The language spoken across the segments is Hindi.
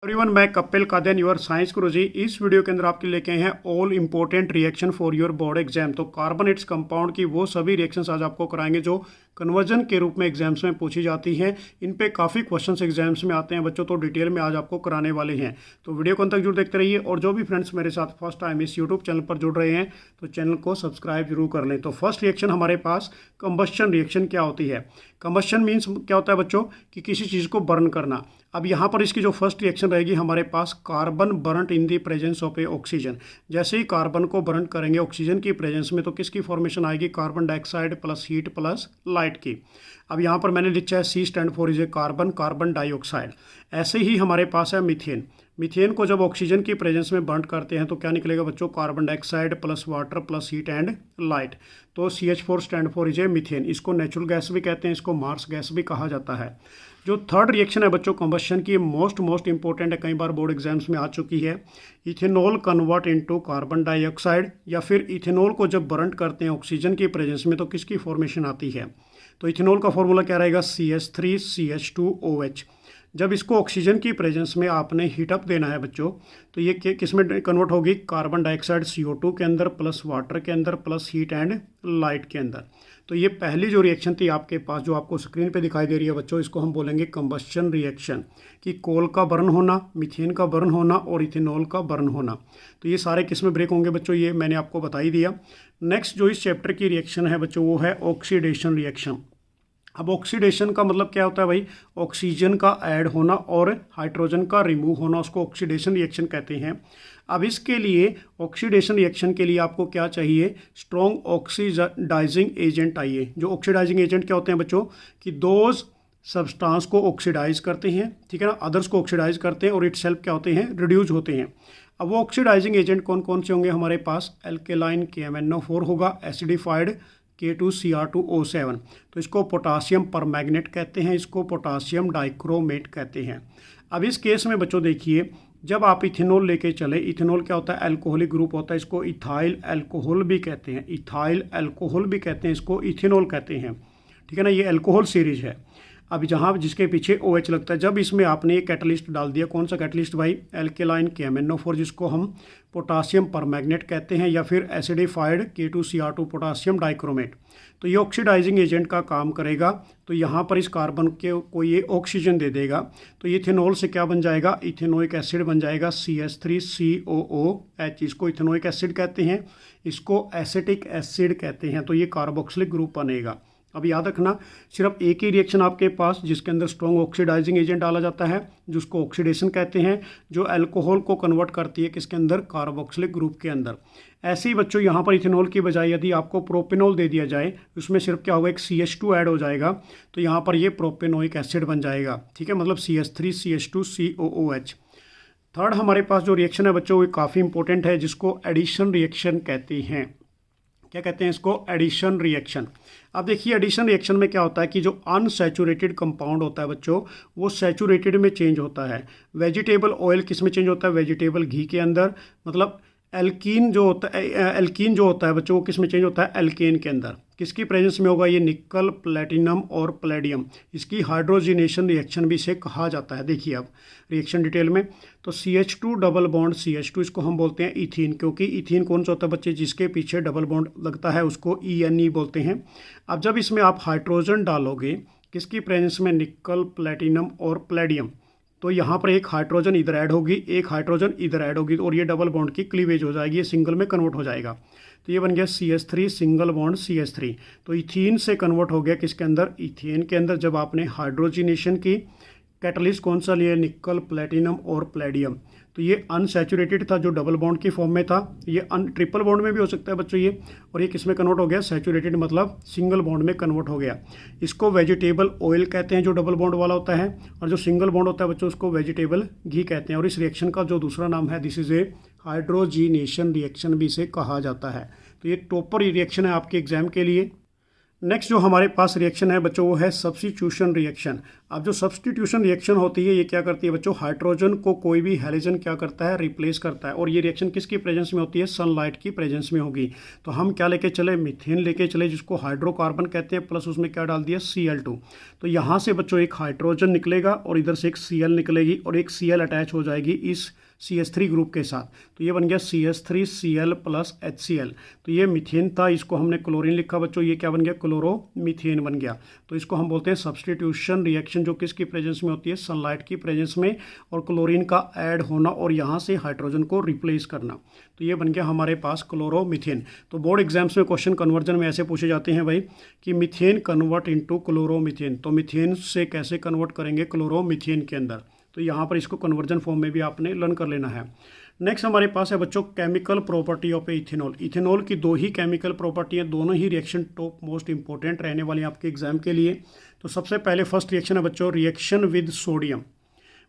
एवरीवन, मैं कपिल कादन योर साइंस गुरुजी। इस वीडियो के अंदर आपके लेके आए हैं all important reaction for your board exam. तो कार्बोनेट्स कंपाउंड की वो सभी रिएक्शंस आज आपको कराएंगे जो कन्वर्जन के रूप में एग्जाम्स में पूछी जाती हैं। इन पे काफ़ी क्वेश्चंस एग्जाम्स में आते हैं बच्चों, तो डिटेल में आज आपको कराने वाले हैं। तो वीडियो को अंत तक जरूर देखते रहिए। और जो भी फ्रेंड्स मेरे साथ फर्स्ट टाइम इस यूट्यूब चैनल पर जुड़ रहे हैं तो चैनल को सब्सक्राइब जरूर कर लें। तो फर्स्ट रिएक्शन हमारे पास कंबस्शन रिएक्शन क्या होती है। कंबस्शन मीन्स क्या होता है बच्चों कि किसी चीज़ को बर्न करना। अब यहाँ पर इसकी जो फर्स्ट रिएक्शन रहेगी हमारे पास carbon burnt in the presence of a oxygen. जैसे ही कार्बन को बर्न करेंगे ऑक्सीजन की प्रेजेंस में तो किसकी फॉर्मेशन आएगी, carbon dioxide plus heat plus light की। अब यहाँ पर मैंने लिखा है C stand for is a carbon, carbon dioxide. ऐसे ही हमारे पास है मीथेन। मीथेन को जब ऑक्सीजन की प्रेजेंस में बर्न करते हैं तो क्या निकलेगा बच्चों, carbon dioxide plus water plus heat and light. तो CH4 stand for is A methane. इसको नेचुरल गैस भी कहते हैं, इसको मार्स गैस भी कहा जाता है। जो थर्ड रिएक्शन है बच्चों कंबस्शन की, मोस्ट इंपॉर्टेंट है, कई बार बोर्ड एग्जाम्स में आ चुकी है। Ethanol convert into carbon dioxide, या फिर इथेनॉल को जब बर्न करते हैं ऑक्सीजन की प्रेजेंस में तो किसकी फॉर्मेशन आती है। तो इथेनॉल का फॉर्मूला क्या रहेगा, CH3CH2OH। जब इसको ऑक्सीजन की प्रेजेंस में आपने हीटअप देना है बच्चों तो ये किस में कन्वर्ट होगी, कार्बन डाइऑक्साइड CO2 के अंदर प्लस वाटर के अंदर प्लस हीट एंड लाइट के अंदर। तो ये पहली जो रिएक्शन थी आपके पास जो आपको स्क्रीन पे दिखाई दे रही है बच्चों, इसको हम बोलेंगे कंबस्शन रिएक्शन, कि कोल का बर्न होना, मीथेन का बर्न होना और इथेनॉल का बर्न होना। तो ये सारे किस में ब्रेक होंगे बच्चों, ये मैंने आपको बता ही दिया। नेक्स्ट जो इस चैप्टर की रिएक्शन है बच्चों वो है ऑक्सीडेशन रिएक्शन। अब ऑक्सीडेशन का मतलब क्या होता है भाई, ऑक्सीजन का ऐड होना और हाइड्रोजन का रिमूव होना, उसको ऑक्सीडेशन रिएक्शन कहते हैं। अब इसके लिए ऑक्सीडेशन रिएक्शन के लिए आपको क्या चाहिए, स्ट्रॉन्ग ऑक्सीडाइजिंग एजेंट चाहिए। जो ऑक्सीडाइजिंग एजेंट क्या होते हैं बच्चों, कि दोज सब्सटेंस को ऑक्सीडाइज करते हैं, ठीक है ना, अदर्स को ऑक्सीडाइज करते हैं और इटसेल्फ क्या होते हैं, रिड्यूस होते हैं। अब वो ऑक्सीडाइजिंग एजेंट कौन कौन से होंगे हमारे पास, एल्केलाइन KMnO4 होगा, एसिडिफाइड K2Cr2O7। तो इसको पोटासियम परमैग्नेट कहते हैं, इसको पोटासियम डाइक्रोमेट कहते हैं। अब इस केस में बच्चों देखिए, जब आप इथेनॉल लेके चले, इथेनॉल क्या होता है, अल्कोहलिक ग्रुप होता है, इसको इथाइल अल्कोहल भी कहते हैं, इथाइल अल्कोहल भी कहते हैं, इसको इथेनॉल कहते हैं, ठीक है ना, ये अल्कोहल सीरीज है। अब जहाँ जिसके पीछे OH लगता है, जब इसमें आपने एक कैटलिस्ट डाल दिया, कौन सा कैटलिस्ट भाई, एल्केलाइन KMnO4 जिसको हम पोटासियम परमैग्नेट कहते हैं, या फिर एसिडिफाइड K2Cr2 पोटासियम डाइक्रोमेट। तो ये ऑक्सीडाइजिंग एजेंट का काम करेगा। तो यहाँ पर इस कार्बन के को ये ऑक्सीजन दे देगा, तो इथेनॉल से क्या बन जाएगा, इथेनोइक एसिड बन जाएगा, CH3COOH। इसको इथेनोइक एसिड कहते हैं, इसको एसिटिक एसिड कहते हैं। तो ये कार्बोक्सिलिक ग्रुप बनेगा। अब याद रखना, सिर्फ एक ही रिएक्शन आपके पास जिसके अंदर स्ट्रॉन्ग ऑक्सीडाइजिंग एजेंट डाला जाता है, जिसको ऑक्सीडेशन कहते हैं, जो अल्कोहल को कन्वर्ट करती है किसके अंदर, कार्बोक्सिलिक ग्रुप के अंदर। ऐसे ही बच्चों यहाँ पर इथेनॉल की बजाय यदि आपको प्रोपेनॉल दे दिया जाए, उसमें सिर्फ क्या होगा, एक CH2 ऐड हो जाएगा, तो यहाँ पर ये प्रोपेनोइक एसिड बन जाएगा, ठीक है, मतलब CH3CH2COOH। थर्ड हमारे पास जो रिएक्शन है बच्चों वो काफ़ी इंपॉर्टेंट है, जिसको एडिशन रिएक्शन कहते हैं। क्या कहते हैं इसको, एडिशन रिएक्शन। अब देखिए एडिशन रिएक्शन में क्या होता है कि जो अनसैचुरेटेड कंपाउंड होता है बच्चों वो सैचुरेटेड में चेंज होता है। वेजिटेबल ऑयल किस में चेंज होता है, वेजिटेबल घी के अंदर। मतलब एल्कीन जो होता है बच्चों वो किस में चेंज होता है, एल्केन के अंदर। किसकी प्रेजेंस में होगा, ये निकल, प्लेटिनम और प्लेडियम। इसकी हाइड्रोजिनेशन रिएक्शन भी इसे कहा जाता है। देखिए अब रिएक्शन डिटेल में, तो CH2 डबल बॉन्ड CH2, इसको हम बोलते हैं इथीन, क्योंकि इथीन कौन सा होता है बच्चे, जिसके पीछे डबल बॉन्ड लगता है उसको ENE बोलते हैं। अब जब इसमें आप हाइड्रोजन डालोगे किसकी प्रेजेंस में, निकल, प्लेटिनम और प्लेडियम, तो यहाँ पर एक हाइड्रोजन इधर ऐड होगी, एक हाइड्रोजन इधर ऐड होगी, और ये डबल बॉन्ड की क्लीवेज हो जाएगी, ये सिंगल में कन्वर्ट हो जाएगा। तो ये बन गया CH3 सिंगल बॉन्ड CH3। तो इथीन से कन्वर्ट हो गया किसके अंदर, इथेन के अंदर, जब आपने हाइड्रोजिनेशन की। कैटलिस्ट कौन सा लिया, निकल, प्लेटिनम और प्लेडियम। तो ये अनसैचुरेटेड था जो डबल बॉन्ड की फॉर्म में था, ये ट्रिपल बॉन्ड में भी हो सकता है बच्चों ये, और ये किस में कन्वर्ट हो गया, सैचुरेटेड, मतलब सिंगल बॉन्ड में कन्वर्ट हो गया। इसको वेजिटेबल ऑयल कहते हैं जो डबल बॉन्ड वाला होता है, और जो सिंगल बॉन्ड होता है बच्चों उसको वेजिटेबल घी कहते हैं। और इस रिएक्शन का जो दूसरा नाम है, this is a hydrogenation reaction भी इसे कहा जाता है। तो ये टॉपर रिएक्शन है आपके एग्जाम के लिए। नेक्स्ट जो हमारे पास रिएक्शन है बच्चों वो है सब्स्टिट्यूशन रिएक्शन। अब जो सब्स्टिट्यूशन रिएक्शन होती है ये क्या करती है बच्चों, हाइड्रोजन को कोई भी हैलोजन क्या करता है, रिप्लेस करता है। और ये रिएक्शन किसकी प्रेजेंस में होती है, सनलाइट की प्रेजेंस में होगी। तो हम क्या लेके चले, मीथेन लेके चले जिसको हाइड्रोकार्बन कहते हैं, प्लस उसमें क्या डाल दिया, Cl2। तो यहाँ से बच्चों एक हाइड्रोजन निकलेगा और इधर से एक Cl निकलेगी और एक Cl अटैच हो जाएगी इस CH3 ग्रुप के साथ। तो ये बन गया CH3Cl प्लस HCl। तो ये मीथेन था, इसको हमने क्लोरीन लिखा बच्चों, ये क्या बन गया, क्लोरोमीथेन बन गया। तो इसको हम बोलते हैं सब्स्टिट्यूशन रिएक्शन, जो किसकी प्रेजेंस में होती है, सनलाइट की प्रेजेंस में, और क्लोरीन का ऐड होना और यहाँ से हाइड्रोजन को रिप्लेस करना। तो ये बन गया हमारे पास क्लोरोमीथेन। तो बोर्ड एग्जाम्स में क्वेश्चन कन्वर्जन में ऐसे पूछे जाते हैं भाई कि मीथेन कन्वर्ट इनटू क्लोरोमीथेन। तो मीथेन से कैसे कन्वर्ट करेंगे क्लोरोमीथेन के अंदर। तो यहाँ पर इसको कन्वर्जन फॉर्म में भी आपने लर्न कर लेना है। नेक्स्ट हमारे पास है बच्चों chemical property of ethanol. Ethanol की दो ही केमिकल प्रॉपर्टी है, दोनों ही रिएक्शन टॉप मोस्ट इंपॉर्टेंट रहने वाली हैं आपके एग्जाम के लिए। तो सबसे पहले फर्स्ट रिएक्शन है बच्चों रिएक्शन विद सोडियम।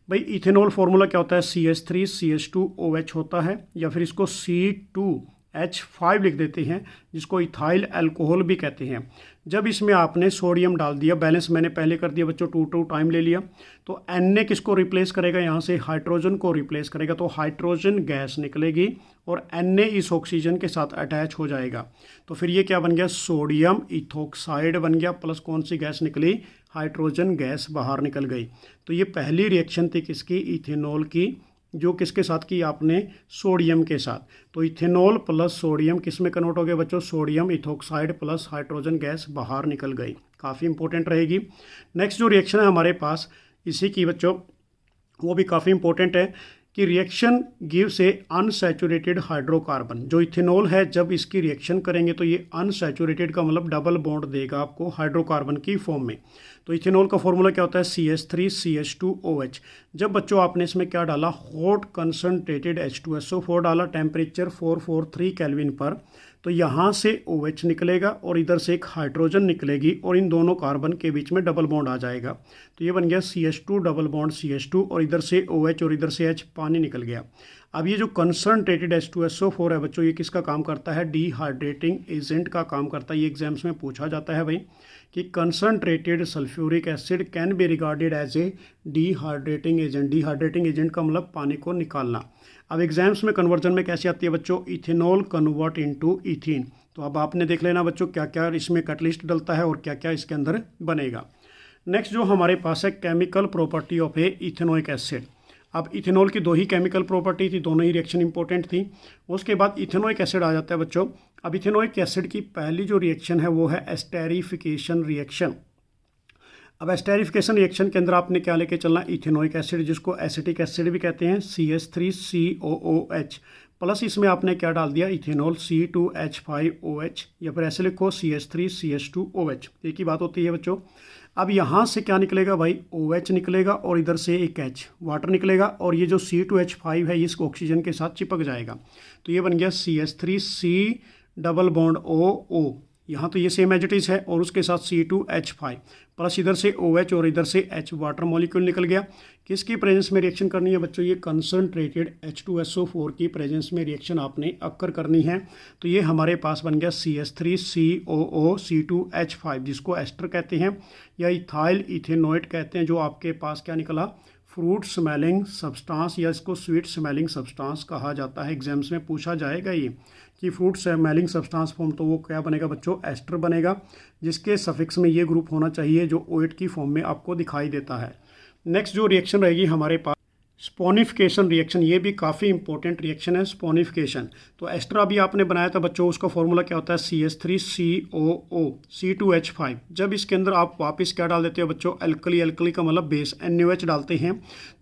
भाई इथेनॉल फॉर्मूला क्या होता है, CH3CH2OH होता है, या फिर इसको C2H5 लिख देते हैं, जिसको इथाइल अल्कोहल भी कहते हैं। जब इसमें आपने सोडियम डाल दिया, बैलेंस मैंने पहले कर दिया बच्चों, 2 टाइम ले लिया, तो Na किसको रिप्लेस करेगा, यहाँ से हाइड्रोजन को रिप्लेस करेगा। तो हाइड्रोजन गैस निकलेगी और Na इस ऑक्सीजन के साथ अटैच हो जाएगा। तो फिर ये क्या बन गया, सोडियम इथोक्साइड बन गया, प्लस कौन सी गैस निकली, हाइड्रोजन गैस बाहर निकल गई। तो ये पहली रिएक्शन थी किसकी, इथेनॉल की, जो किसके साथ की आपने, सोडियम के साथ। तो इथेनॉल प्लस सोडियम किस में कन्वर्ट हो गया बच्चों, sodium ethoxide plus hydrogen gas बाहर निकल गई। काफ़ी इंपॉर्टेंट रहेगी। नेक्स्ट जो रिएक्शन है हमारे पास इसी की बच्चों, वो भी काफ़ी इंपॉर्टेंट है कि रिएक्शन गिव से अनसैचुरेटेड हाइड्रोकार्बन। जो इथेनॉल है जब इसकी रिएक्शन करेंगे तो ये अनसैचुरेटेड का मतलब डबल बॉन्ड देगा आपको हाइड्रोकार्बन की फॉर्म में। तो इथेनॉल का फॉर्मूला क्या होता है, CH3CH2OH। जब बच्चों आपने इसमें क्या डाला, हॉट कंसनट्रेटेड H2SO4 डाला, टेम्परेचर 443 केल्विन पर, तो यहाँ से OH निकलेगा और इधर से एक हाइड्रोजन निकलेगी और इन दोनों कार्बन के बीच में डबल बॉन्ड आ जाएगा। तो ये बन गया CH2 डबल बॉन्ड CH2 और इधर से OH और इधर से H, पानी निकल गया। अब ये जो कंसनट्रेटेड H2SO4 है बच्चों, ये किसका काम करता है, डिहाइड्रेटिंग एजेंट का काम करता है। ये एग्जाम्स में पूछा जाता है भाई कि concentrated sulphuric acid can be regarded as a dehydrating agent. Dehydrating agent का मतलब पानी को निकालना। अब एग्जाम्स में कन्वर्जन में कैसे आती है बच्चों, इथेनॉल कन्वर्ट इनटू इथीन। तो अब आपने देख लेना बच्चों क्या क्या इसमें कैटलिस्ट डलता है और क्या क्या इसके अंदर बनेगा। नेक्स्ट जो हमारे पास है chemical property of A ethanoic acid. अब इथेनॉल की दो ही केमिकल प्रॉपर्टी थी, दोनों ही रिएक्शन इंपॉर्टेंट थी। उसके बाद इथेनोइक एसिड आ जाता है बच्चों। अब इथेनोइक एसिड की पहली जो रिएक्शन है वो है एस्टेरिफिकेशन रिएक्शन। अब एस्टेरिफिकेशन रिएक्शन के अंदर आपने क्या लेके चलना, इथेनोइक एसिड जिसको एसिटिक एसिड भी कहते हैं, CH3COOH, प्लस इसमें आपने क्या डाल दिया, इथेनॉल C2H5OH, या फिर ऐसे लिखो CH3CH2OH। एक ही बात होती है बच्चों। अब यहाँ से क्या निकलेगा भाई, OH निकलेगा और इधर से एक H वाटर निकलेगा और ये जो C2H5 है इस ऑक्सीजन के साथ चिपक जाएगा। तो ये बन गया CH3C डबल बॉन्ड OO। यहाँ तो ये सेम एज इट इज़ है और उसके साथ C2H5 प्लस इधर से OH और इधर से H वाटर मॉलिक्यूल निकल गया। किसकी प्रेजेंस में रिएक्शन करनी है बच्चों, ये कंसनट्रेटेड H2SO4 की प्रेजेंस में रिएक्शन आपने अक्कर करनी है। तो ये हमारे पास बन गया CH3COO C2H5, जिसको एस्टर कहते हैं या इथाइल इथेनोएट कहते हैं। जो आपके पास क्या निकला, फ्रूट स्मेलिंग सब्सटेंस, या इसको स्वीट स्मेलिंग सब्सटेंस कहा जाता है। एग्जाम्स में पूछा जाएगा ये कि फ्रूट स्मेलिंग सब्सटेंस फॉर्म, तो वो क्या बनेगा बच्चों, एस्टर बनेगा, जिसके सफिक्स में ये ग्रुप होना चाहिए जो ओएट की फॉर्म में आपको दिखाई देता है। नेक्स्ट जो रिएक्शन रहेगी हमारे पास स्पोनिफिकेशन रिएक्शन। ये भी काफ़ी इंपॉर्टेंट रिएक्शन है स्पोनिफिकेशन। तो एस्टर अभी आपने बनाया था बच्चों, उसका फॉर्मूला क्या होता है, CH3COO C2H5। जब इसके अंदर आप वापस क्या डाल देते हो बच्चों, एल्कली, एल्कली का मतलब बेस, NaOH डालते हैं।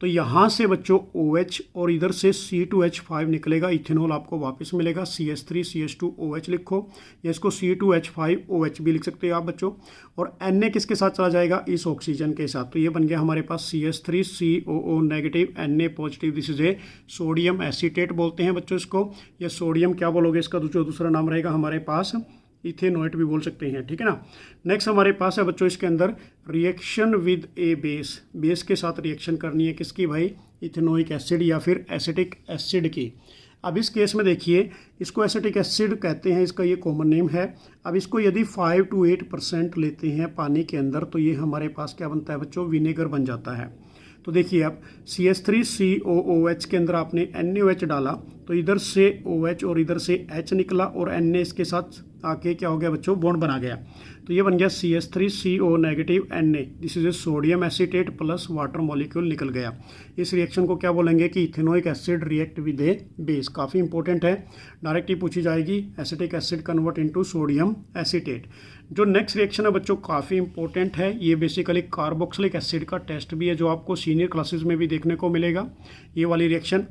तो यहाँ से बच्चों OH और इधर से C2H5 निकलेगा, इथेनॉल आपको वापस मिलेगा, CH3CH2OH लिखो, या इसको C2H5OH भी लिख सकते हो आप बच्चों। और Na किसके साथ चला जाएगा, इस ऑक्सीजन के साथ। तो ये बन गया हमारे पास CH3COO negative Na positive. This is a sodium acetate बोलते हैं बच्चों इसको, या सोडियम क्या बोलोगे, इसका जो दूसरा नाम रहेगा हमारे पास इथेनोएट भी बोल सकते हैं, ठीक है ना। नेक्स्ट हमारे पास है बच्चों इसके अंदर reaction with A base. Base के साथ रिएक्शन करनी है किसकी भाई, इथेनोइक एसिड या फिर एसिटिक एसिड की। अब इस केस में देखिए, इसको एसिटिक एसिड कहते हैं, इसका ये कॉमन नेम है। अब इसको यदि 5 to 8% लेते हैं पानी के अंदर तो ये हमारे पास क्या बनता है बच्चों, विनेगर बन जाता है। तो देखिए अब CH3COOH के अंदर आपने NaOH डाला तो इधर से OH और इधर से H निकला और Na इसके साथ आके क्या हो गया बच्चों, बॉन्ड बना गया। तो ये बन गया CH3CO negative Na, this is a sodium acetate plus water molecule निकल गया। इस रिएक्शन को क्या बोलेंगे कि ethanoic acid react with A base. काफ़ी इंपॉर्टेंट है, डायरेक्ट ही पूछी जाएगी। Acetic acid convert into sodium acetate. जो नेक्स्ट रिएक्शन है बच्चों काफ़ी इंपॉर्टेंट है, ये बेसिकली कार्बोक्सिलिक एसिड का टेस्ट भी है जो आपको सीनियर क्लासेस में भी देखने को मिलेगा। ये वाली रिएक्शन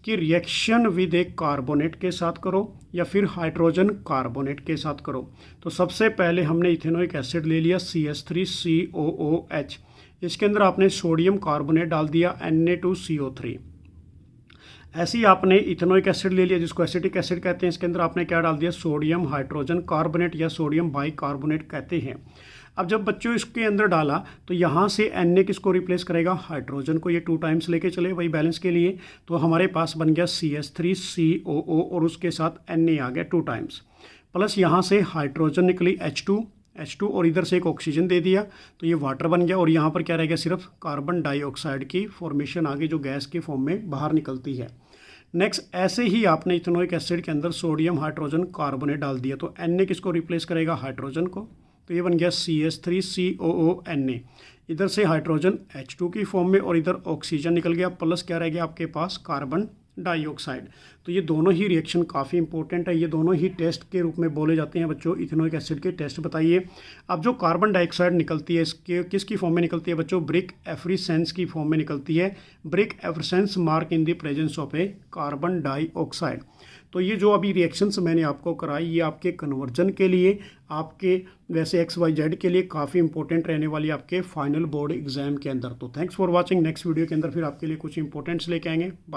कि रिएक्शन विद एक कार्बोनेट के साथ करो या फिर हाइड्रोजन कार्बोनेट के साथ करो। तो सबसे पहले हमने इथेनोइक एसिड ले लिया CH3COOH, इसके अंदर आपने सोडियम कार्बोनेट डाल दिया Na2CO3। ऐसे ही आपने इथेनोइक एसिड ले लिया जिसको एसिटिक एसिड कहते हैं, इसके अंदर आपने क्या डाल दिया, सोडियम हाइड्रोजन कार्बोनेट या सोडियम बाइकार्बोनेट कहते हैं। अब जब बच्चों इसके अंदर डाला तो यहाँ से Na किसको रिप्लेस करेगा, हाइड्रोजन को। ये 2 टाइम्स लेके चले वही बैलेंस के लिए, तो हमारे पास बन गया CH3COO और उसके साथ Na आ गया 2 टाइम्स, प्लस यहाँ से हाइड्रोजन निकली H2 और इधर से एक ऑक्सीजन दे दिया तो ये वाटर बन गया। और यहाँ पर क्या रह गया, सिर्फ कार्बन डाइऑक्साइड की फॉर्मेशन आ गई जो गैस के फॉर्म में बाहर निकलती है। नेक्स्ट ऐसे ही आपने इथेनोइक एसिड के अंदर सोडियम हाइड्रोजन कार्बोनेट डाल दिया तो Na किसको रिप्लेस करेगा, हाइड्रोजन को। तो ये बन गया CH3COO। इधर से हाइड्रोजन H2 की फॉर्म में और इधर ऑक्सीजन निकल गया, प्लस क्या रह गया आपके पास, कार्बन डाइऑक्साइड। तो ये दोनों ही रिएक्शन काफ़ी इंपॉर्टेंट है, ये दोनों ही टेस्ट के रूप में बोले जाते हैं बच्चों। इथेनोइक एसिड के टेस्ट बताइए। अब जो कार्बन डाइऑक्साइड निकलती है इसके किसकी फॉर्म में निकलती है बच्चों, ब्रिक एफ्रिसेंस की फॉर्म में निकलती है। Brisk effervescence mark in the presence of a carbon dioxide. तो ये जो अभी रिएक्शंस मैंने आपको कराई ये आपके कन्वर्जन के लिए, आपके वैसे XYZ के लिए काफ़ी इंपॉर्टेंट रहने वाली आपके फाइनल बोर्ड एग्जाम के अंदर। तो thanks for watching. Next video के अंदर फिर आपके लिए कुछ इंपॉर्टेंट्स लेके आएंगे। बाय।